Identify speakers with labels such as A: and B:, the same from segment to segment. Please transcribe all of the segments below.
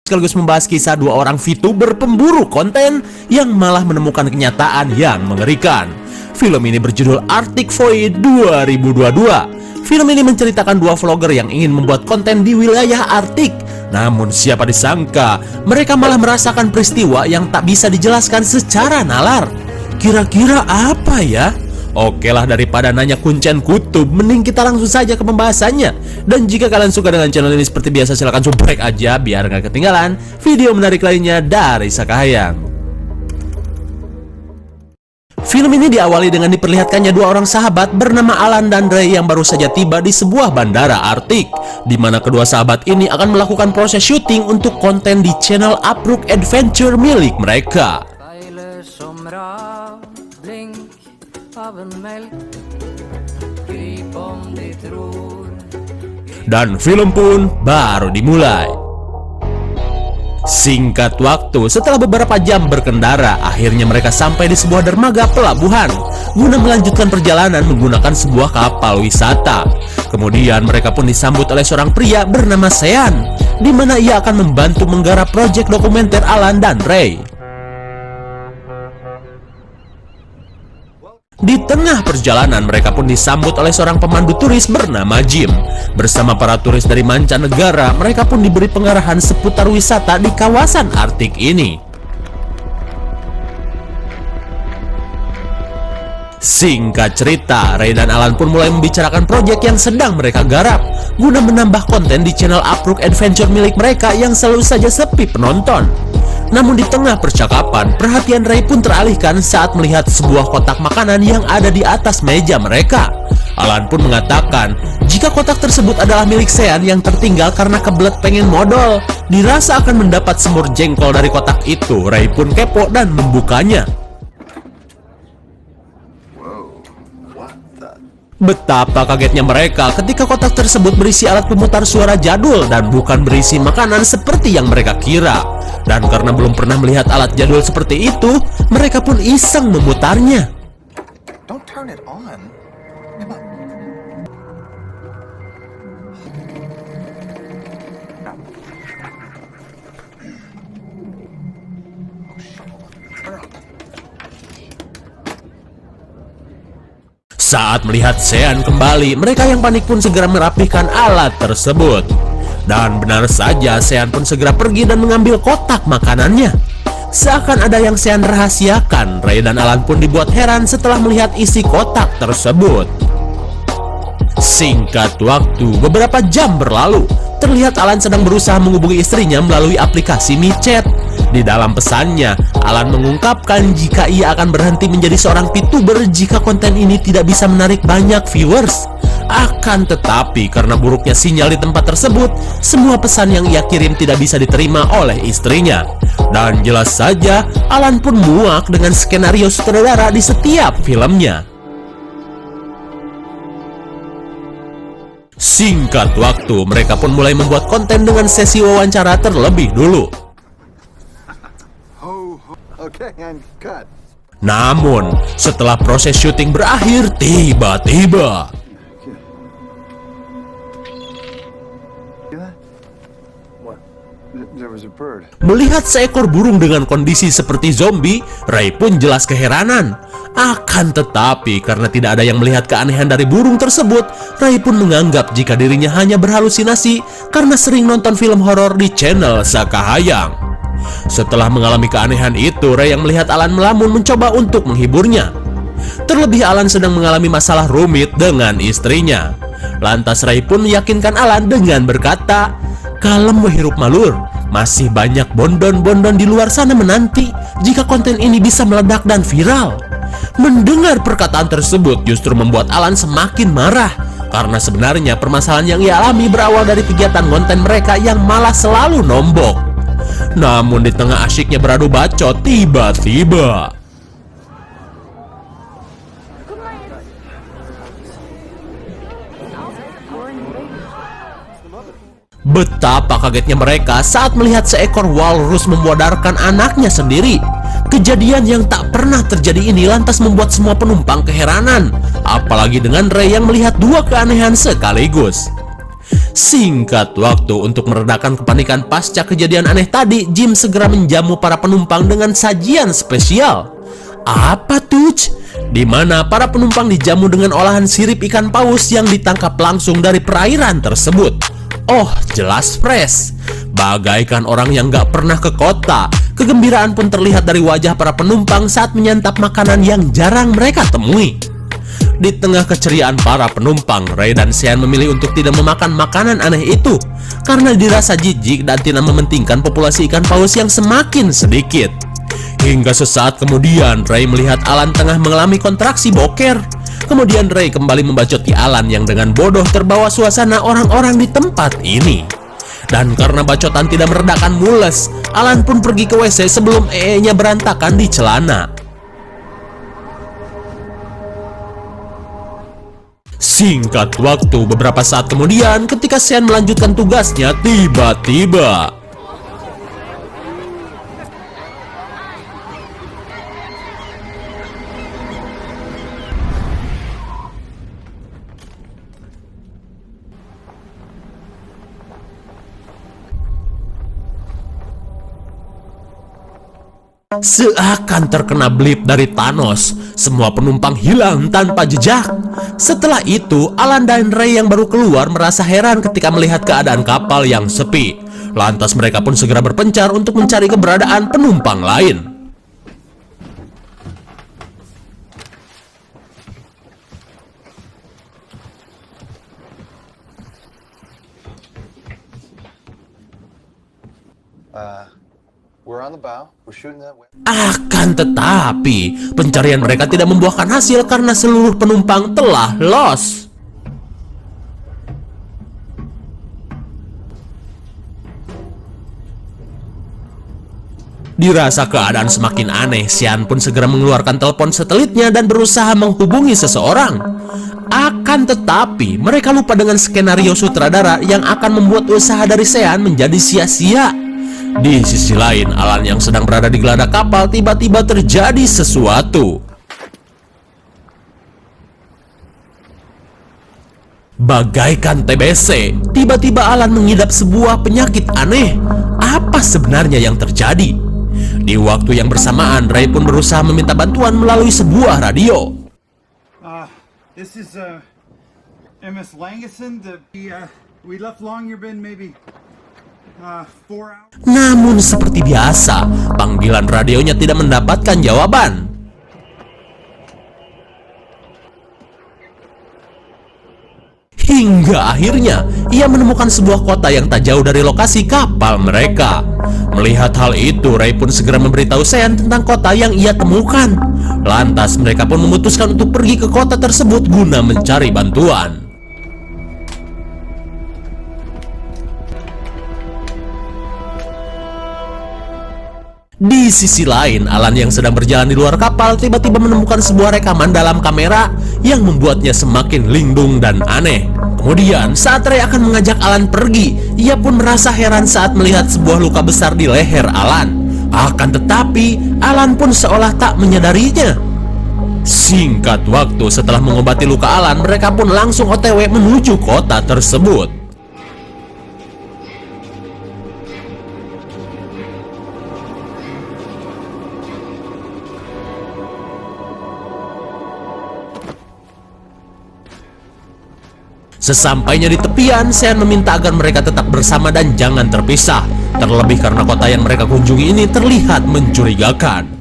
A: sekaligus membahas kisah dua orang VTuber pemburu konten yang malah menemukan kenyataan yang mengerikan. Film ini berjudul Arctic Void 2022. Film ini menceritakan dua vlogger yang ingin membuat konten di wilayah Arktik. Namun siapa disangka mereka malah merasakan peristiwa yang tak bisa dijelaskan secara nalar. Kira-kira apa ya? Oke lah, daripada nanya kuncen kutub, mending kita langsung saja ke pembahasannya. Dan jika kalian suka dengan channel ini seperti biasa, silahkan subscribe aja biar gak ketinggalan video menarik lainnya dari Sakahayang. Film ini diawali dengan diperlihatkannya dua orang sahabat bernama Alan dan Ray yang baru saja tiba di sebuah bandara Arktik, di mana kedua sahabat ini akan melakukan proses syuting untuk konten di channel Uprook Adventure milik mereka. Dan film pun baru dimulai. Singkat waktu, setelah beberapa jam berkendara, akhirnya mereka sampai di sebuah dermaga pelabuhan guna melanjutkan perjalanan menggunakan sebuah kapal wisata. Kemudian mereka pun disambut oleh seorang pria bernama Sean, di mana ia akan membantu menggarap proyek dokumenter Alan dan Ray. Di tengah perjalanan, mereka pun disambut oleh seorang pemandu turis bernama Jim. Bersama para turis dari mancanegara, mereka pun diberi pengarahan seputar wisata di kawasan Arktik ini. Singkat cerita, Ray dan Alan pun mulai membicarakan proyek yang sedang mereka garap guna menambah konten di channel Uprook Adventure milik mereka yang selalu saja sepi penonton. Namun di tengah percakapan, perhatian Ray pun teralihkan saat melihat sebuah kotak makanan yang ada di atas meja mereka. Alan pun mengatakan jika kotak tersebut adalah milik Sean yang tertinggal karena kebelet pengen modal. Dirasa akan mendapat semur jengkol dari kotak itu, Ray pun kepo dan membukanya. Betapa kagetnya mereka ketika kotak tersebut berisi alat pemutar suara jadul dan bukan berisi makanan seperti yang mereka kira. Dan karena belum pernah melihat alat jadul seperti itu, mereka pun iseng memutarnya.
B: Don't turn it on. Come on.
A: Saat melihat Sean kembali, mereka yang panik pun segera merapihkan alat tersebut. Dan benar saja, Sean pun segera pergi dan mengambil kotak makanannya. Seakan ada yang Sean rahasiakan, Ray dan Alan pun dibuat heran setelah melihat isi kotak tersebut. Singkat waktu, beberapa jam berlalu. Terlihat Alan sedang berusaha menghubungi istrinya melalui aplikasi MiChat. Di dalam pesannya, Alan mengungkapkan jika ia akan berhenti menjadi seorang VTuber jika konten ini tidak bisa menarik banyak viewers. Akan tetapi, karena buruknya sinyal di tempat tersebut, semua pesan yang ia kirim tidak bisa diterima oleh istrinya. Dan jelas saja, Alan pun muak dengan skenario sutradara di setiap filmnya. Singkat waktu, mereka pun mulai membuat konten dengan sesi wawancara terlebih dulu.
B: Okay, and cut.
A: Namun, setelah proses syuting berakhir, tiba-tiba melihat seekor burung dengan kondisi seperti zombie, Ray pun jelas keheranan. Akan tetapi, karena tidak ada yang melihat keanehan dari burung tersebut, Ray pun menganggap jika dirinya hanya berhalusinasi karena sering nonton film horor di channel Sakahayang. Setelah mengalami keanehan itu, Ray yang melihat Alan melamun mencoba untuk menghiburnya. Terlebih Alan sedang mengalami masalah rumit dengan istrinya. Lantas Ray pun meyakinkan Alan dengan berkata, "Kalem hirup malur, masih banyak bondon-bondon di luar sana menanti jika konten ini bisa meledak dan viral." Mendengar perkataan tersebut justru membuat Alan semakin marah, karena sebenarnya permasalahan yang ia alami berawal dari kegiatan konten mereka yang malah selalu nombok. Namun di tengah asyiknya beradu bacot, tiba-tiba betapa kagetnya mereka saat melihat seekor walrus membodarkan anaknya sendiri. Kejadian yang tak pernah terjadi ini lantas membuat semua penumpang keheranan, apalagi dengan Ray yang melihat dua keanehan sekaligus. Singkat waktu untuk meredakan kepanikan pasca kejadian aneh tadi, Jim segera menjamu para penumpang dengan sajian spesial. Apa tuh? Di mana para penumpang dijamu dengan olahan sirip ikan paus yang ditangkap langsung dari perairan tersebut. Oh, jelas fresh. Bagaikan orang yang gak pernah ke kota, kegembiraan pun terlihat dari wajah para penumpang saat menyantap makanan yang jarang mereka temui. Di tengah keceriaan para penumpang, Ray dan Sean memilih untuk tidak memakan makanan aneh itu karena dirasa jijik dan tidak mementingkan populasi ikan paus yang semakin sedikit. Hingga sesaat kemudian, Ray melihat Alan tengah mengalami kontraksi boker. Kemudian Ray kembali membacoti Alan yang dengan bodoh terbawa suasana orang-orang di tempat ini. Dan karena bacotan tidak meredakan mules, Alan pun pergi ke WC sebelum nya berantakan di celana. Singkat waktu, beberapa saat kemudian ketika Sean melanjutkan tugasnya, tiba-tiba seakan terkena blip dari Thanos, semua penumpang hilang tanpa jejak. Setelah itu, Alan dan Ray yang baru keluar merasa heran ketika melihat keadaan kapal yang sepi. Lantas mereka pun segera berpencar untuk mencari keberadaan penumpang lain.
B: We're on the bow. We're shooting that way.
A: Akan tetapi, pencarian mereka tidak membuahkan hasil karena seluruh penumpang telah lost. Dirasa keadaan semakin aneh, Sean pun segera mengeluarkan telepon satelitnya dan berusaha menghubungi seseorang. Akan tetapi, mereka lupa dengan skenario sutradara yang akan membuat usaha dari Sean menjadi sia-sia. Di sisi lain, Alan yang sedang berada di geladak kapal tiba-tiba terjadi sesuatu. Bagaikan TBC, tiba-tiba Alan mengidap sebuah penyakit aneh. Apa sebenarnya yang terjadi? Di waktu yang bersamaan, Ray pun berusaha meminta bantuan melalui sebuah radio.
C: This is MS Langeson. We left Longyearbyen maybe 4 hours.
A: Namun seperti biasa, panggilan radionya tidak mendapatkan jawaban. Hingga akhirnya, ia menemukan sebuah kota yang tak jauh dari lokasi kapal mereka. Melihat hal itu, Ray pun segera memberitahu Sean tentang kota yang ia temukan. Lantas mereka pun memutuskan untuk pergi ke kota tersebut guna mencari bantuan. Di sisi lain, Alan yang sedang berjalan di luar kapal tiba-tiba menemukan sebuah rekaman dalam kamera yang membuatnya semakin linglung dan aneh. Kemudian, saat Ray akan mengajak Alan pergi, ia pun merasa heran saat melihat sebuah luka besar di leher Alan. Akan tetapi, Alan pun seolah tak menyadarinya. Singkat waktu setelah mengobati luka Alan, mereka pun langsung OTW menuju kota tersebut. Sesampainya di tepian, Sean meminta agar mereka tetap bersama dan jangan terpisah. Terlebih karena kota yang mereka kunjungi ini terlihat mencurigakan.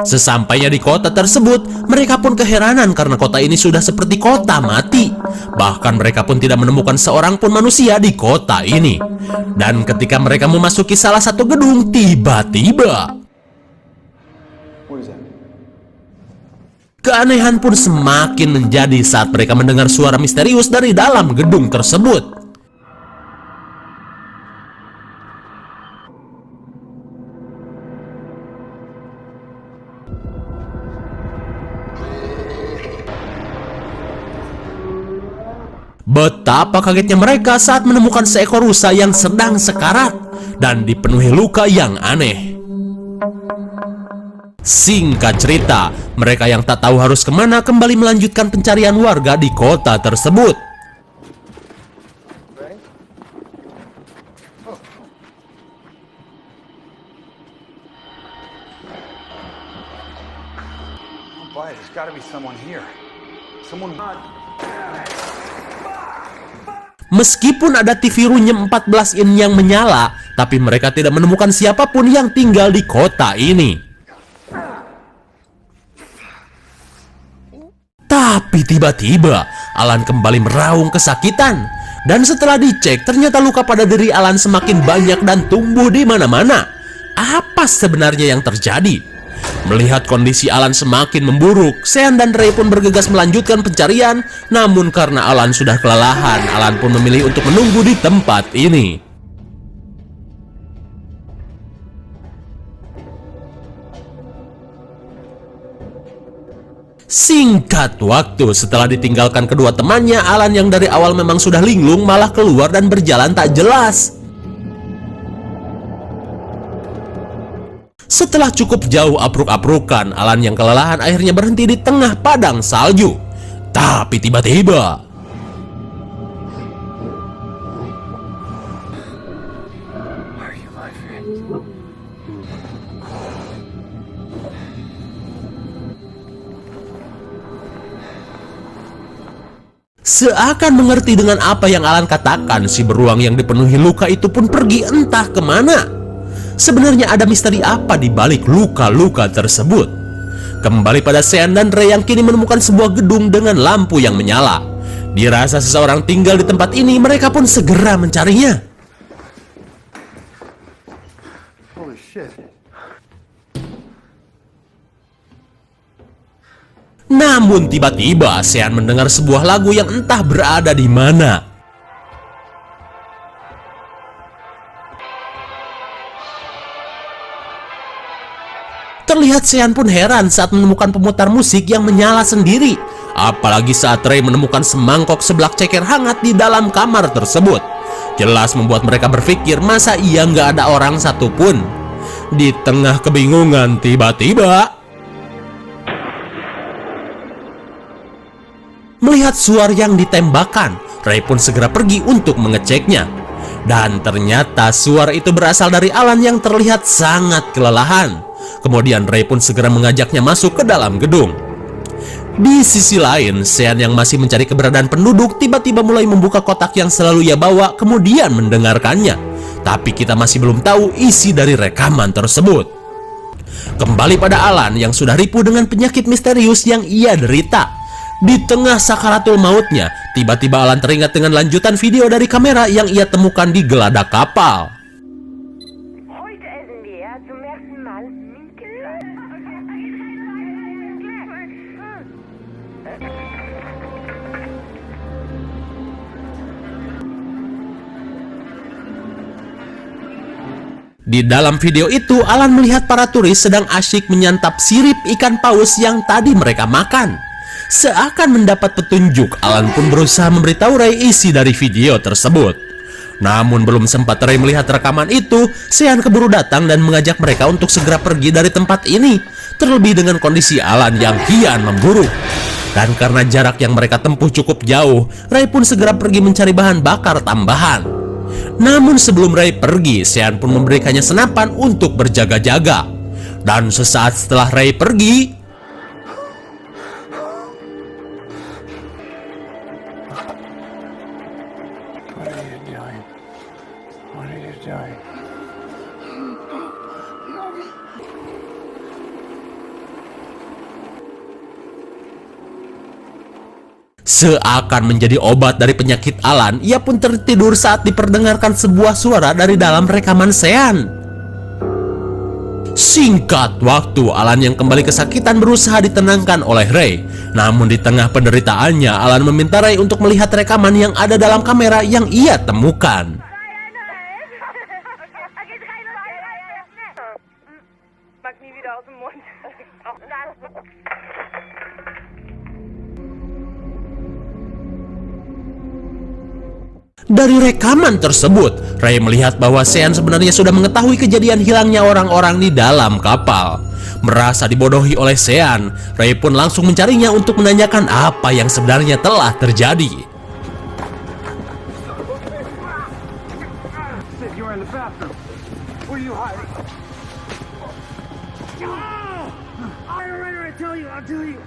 A: Sesampainya di kota tersebut, mereka pun keheranan karena kota ini sudah seperti kota mati. Bahkan mereka pun tidak menemukan seorang pun manusia di kota ini. Dan ketika mereka memasuki salah satu gedung, tiba-tiba keanehan pun semakin menjadi saat mereka mendengar suara misterius dari dalam gedung tersebut. Betapa kagetnya mereka saat menemukan seekor rusa yang sedang sekarat dan dipenuhi luka yang aneh. Singkat cerita, mereka yang tak tahu harus kemana kembali melanjutkan pencarian warga di kota tersebut.
C: Oh boy, there's got to be someone here. Someone.
A: Meskipun ada TV runyem 14 in yang menyala, tapi mereka tidak menemukan siapapun yang tinggal di kota ini. Tapi tiba-tiba Alan kembali meraung kesakitan. Dan setelah dicek, ternyata luka pada diri Alan semakin banyak dan tumbuh di mana-mana. Apa sebenarnya yang terjadi? Melihat kondisi Alan semakin memburuk, Sean dan Ray pun bergegas melanjutkan pencarian. Namun karena Alan sudah kelelahan, Alan pun memilih untuk menunggu di tempat ini. Singkat waktu setelah ditinggalkan kedua temannya, Alan yang dari awal memang sudah linglung malah keluar dan berjalan tak jelas. Setelah cukup jauh apruk-aprukan, Alan yang kelelahan akhirnya berhenti di tengah padang salju. Tapi tiba-tiba seakan mengerti dengan apa yang Alan katakan, si beruang yang dipenuhi luka itu pun pergi entah kemana. Sebenarnya ada misteri apa di balik luka-luka tersebut? Kembali pada Sean dan Ray yang kini menemukan sebuah gedung dengan lampu yang menyala. Dirasa seseorang tinggal di tempat ini, mereka pun segera mencarinya.
C: Holy shit.
A: Namun tiba-tiba Sean mendengar sebuah lagu yang entah berada di mana. Terlihat Sean pun heran saat menemukan pemutar musik yang menyala sendiri. Apalagi saat Ray menemukan semangkok seblak ceker hangat di dalam kamar tersebut. Jelas membuat mereka berpikir, masa iya nggak ada orang satupun. Di tengah kebingungan, tiba-tiba melihat suar yang ditembakkan, Ray pun segera pergi untuk mengeceknya. Dan ternyata suara itu berasal dari Alan yang terlihat sangat kelelahan. Kemudian Ray pun segera mengajaknya masuk ke dalam gedung. Di sisi lain, Sean yang masih mencari keberadaan penduduk tiba-tiba mulai membuka kotak yang selalu ia bawa, kemudian mendengarkannya. Tapi kita masih belum tahu isi dari rekaman tersebut. Kembali pada Alan yang sudah ripuh dengan penyakit misterius yang ia derita. Di tengah sakaratul mautnya, tiba-tiba Alan teringat dengan lanjutan video dari kamera yang ia temukan di geladak kapal.
D: Heute essen wir zum ersten Mal Minkenfleisch.
A: Di dalam video itu, Alan melihat para turis sedang asyik menyantap sirip ikan paus yang tadi mereka makan. Seakan mendapat petunjuk, Alan pun berusaha memberitahu Ray isi dari video tersebut. Namun belum sempat Ray melihat rekaman itu, Sean keburu datang dan mengajak mereka untuk segera pergi dari tempat ini. Terlebih dengan kondisi Alan yang kian memburuk. Dan karena jarak yang mereka tempuh cukup jauh, Ray pun segera pergi mencari bahan bakar tambahan. Namun sebelum Ray pergi, Sean pun memberikannya senapan untuk berjaga-jaga. Dan sesaat setelah Ray pergi, seakan menjadi obat dari penyakit Alan, ia pun tertidur saat diperdengarkan sebuah suara dari dalam rekaman Sean. Singkat waktu, Alan yang kembali kesakitan berusaha ditenangkan oleh Ray. Namun di tengah penderitaannya, Alan meminta Ray untuk melihat rekaman yang ada dalam kamera yang ia temukan.
D: Mag nie wieder aus dem Mund.
A: Dari rekaman tersebut, Ray melihat bahwa Sean sebenarnya sudah mengetahui kejadian hilangnya orang-orang di dalam kapal. Merasa dibodohi oleh Sean, Ray pun langsung mencarinya untuk menanyakan apa yang sebenarnya telah terjadi.
C: Sid, you were in the bathroom. Where are you hiding? I'll tell you.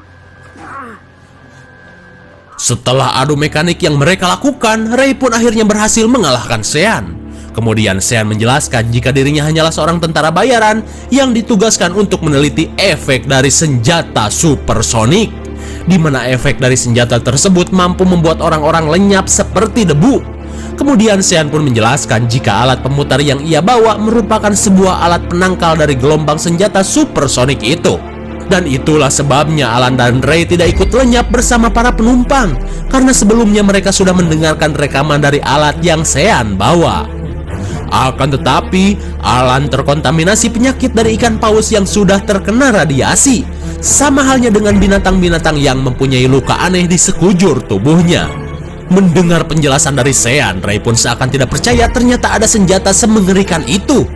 A: Setelah adu mekanik yang mereka lakukan, Ray pun akhirnya berhasil mengalahkan Sean. Kemudian Sean menjelaskan jika dirinya hanyalah seorang tentara bayaran yang ditugaskan untuk meneliti efek dari senjata supersonik, di mana efek dari senjata tersebut mampu membuat orang-orang lenyap seperti debu. Kemudian Sean pun menjelaskan jika alat pemutar yang ia bawa merupakan sebuah alat penangkal dari gelombang senjata supersonik itu. Dan itulah sebabnya Alan dan Ray tidak ikut lenyap bersama para penumpang, karena sebelumnya mereka sudah mendengarkan rekaman dari alat yang Sean bawa. Akan tetapi, Alan terkontaminasi penyakit dari ikan paus yang sudah terkena radiasi, sama halnya dengan binatang-binatang yang mempunyai luka aneh di sekujur tubuhnya. Mendengar penjelasan dari Sean, Ray pun seakan tidak percaya ternyata ada senjata semengerikan itu.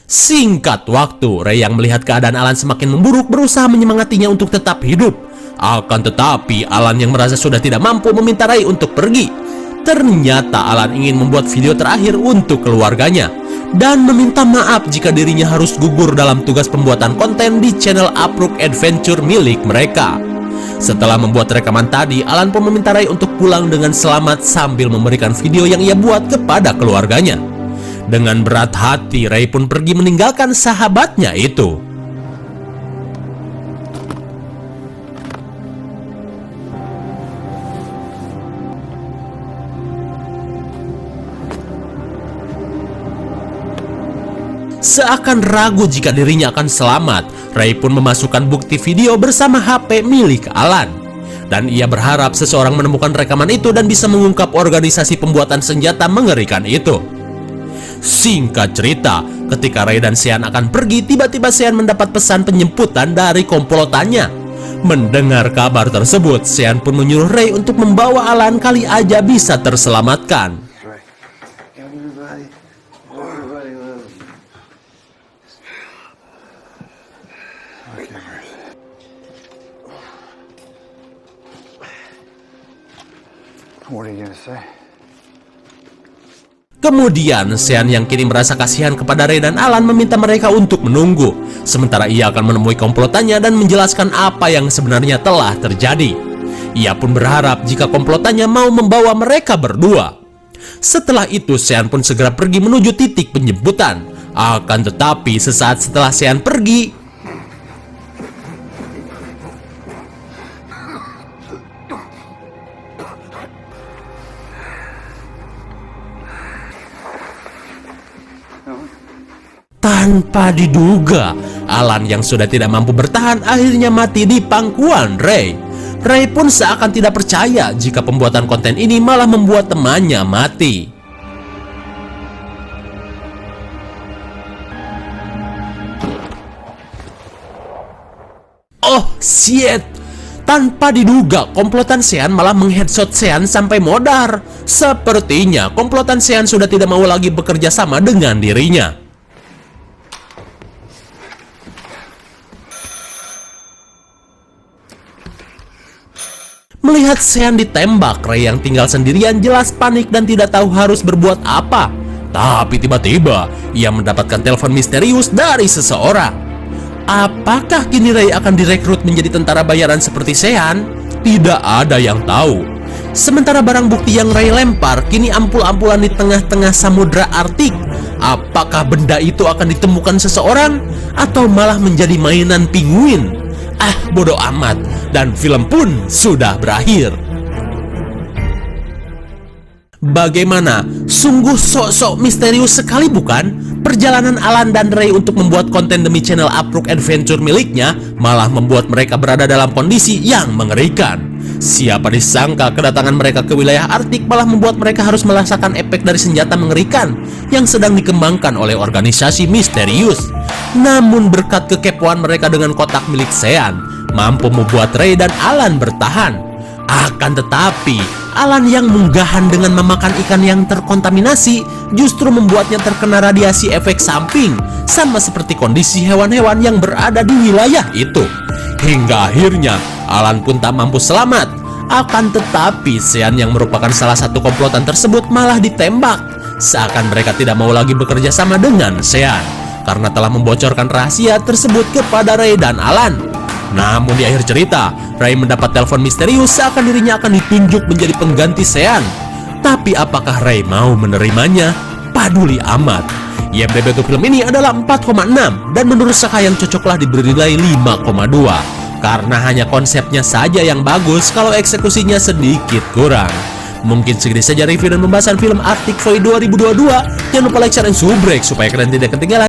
A: Singkat waktu, Ray yang melihat keadaan Alan semakin memburuk berusaha menyemangatinya untuk tetap hidup. Akan tetapi, Alan yang merasa sudah tidak mampu meminta Ray untuk pergi. Ternyata Alan ingin membuat video terakhir untuk keluarganya dan meminta maaf jika dirinya harus gugur dalam tugas pembuatan konten di channel Uprook Adventure milik mereka. Setelah membuat rekaman tadi, Alan pun meminta Ray untuk pulang dengan selamat sambil memberikan video yang ia buat kepada keluarganya. Dengan berat hati, Ray pun pergi meninggalkan sahabatnya itu. Seakan ragu jika dirinya akan selamat, Ray pun memasukkan bukti video bersama HP milik Alan. Dan ia berharap seseorang menemukan rekaman itu dan bisa mengungkap organisasi pembuatan senjata mengerikan itu. Singkat cerita, ketika Ray dan Sean akan pergi, tiba-tiba Sean mendapat pesan penjemputan dari komplotannya. Mendengar kabar tersebut, Sean pun menyuruh Ray untuk membawa Alan kali aja bisa terselamatkan.
C: Everybody loves you. Okay, what are you gonna say?
A: Kemudian, Sean yang kini merasa kasihan kepada Ray dan Alan meminta mereka untuk menunggu, sementara ia akan menemui komplotannya dan menjelaskan apa yang sebenarnya telah terjadi. Ia pun berharap jika komplotannya mau membawa mereka berdua. Setelah itu, Sean pun segera pergi menuju titik penjemputan. Akan tetapi, sesaat setelah Sean pergi, tanpa diduga, Alan yang sudah tidak mampu bertahan akhirnya mati di pangkuan Ray. Ray pun seakan tidak percaya jika pembuatan konten ini malah membuat temannya mati. Oh shit! Tanpa diduga, komplotan Sean malah mengheadshot Sean sampai modar. Sepertinya komplotan Sean sudah tidak mau lagi bekerja sama dengan dirinya. Melihat Sean ditembak, Ray yang tinggal sendirian jelas panik dan tidak tahu harus berbuat apa. Tapi tiba-tiba, ia mendapatkan telepon misterius dari seseorang. Apakah kini Ray akan direkrut menjadi tentara bayaran seperti Sean? Tidak ada yang tahu. Sementara barang bukti yang Ray lempar kini ampul-ampulan di tengah-tengah samudra Arktik. Apakah benda itu akan ditemukan seseorang atau malah menjadi mainan penguin? Bodoh amat, dan film pun sudah berakhir. Bagaimana? Sungguh sok-sok misterius sekali bukan? Perjalanan Alan dan Ray untuk membuat konten demi channel Uprook Adventure miliknya malah membuat mereka berada dalam kondisi yang mengerikan. Siapa disangka kedatangan mereka ke wilayah Arktik malah membuat mereka harus merasakan efek dari senjata mengerikan yang sedang dikembangkan oleh organisasi misterius. Namun berkat kekepoan mereka dengan kotak milik Sean, mampu membuat Ray dan Alan bertahan. Akan tetapi, Alan yang munggahan dengan memakan ikan yang terkontaminasi justru membuatnya terkena radiasi efek samping, sama seperti kondisi hewan-hewan yang berada di wilayah itu. Hingga akhirnya Alan pun tak mampu selamat. Akan tetapi Sean yang merupakan salah satu komplotan tersebut malah ditembak, seakan mereka tidak mau lagi bekerja sama dengan Sean karena telah membocorkan rahasia tersebut kepada Ray dan Alan. Namun di akhir cerita, Ray mendapat telepon misterius seakan dirinya akan ditunjuk menjadi pengganti Sean. Tapi apakah Ray mau menerimanya? Paduli amat. IMDb untuk film ini adalah 4,6 dan menurut Sakayang cocoklah diberi nilai 5,2 karena hanya konsepnya saja yang bagus, kalau eksekusinya sedikit kurang. Mungkin segini saja review dan pembahasan film Arctic Void 2022. Jangan lupa like, share, dan subrek supaya kalian tidak ketinggalan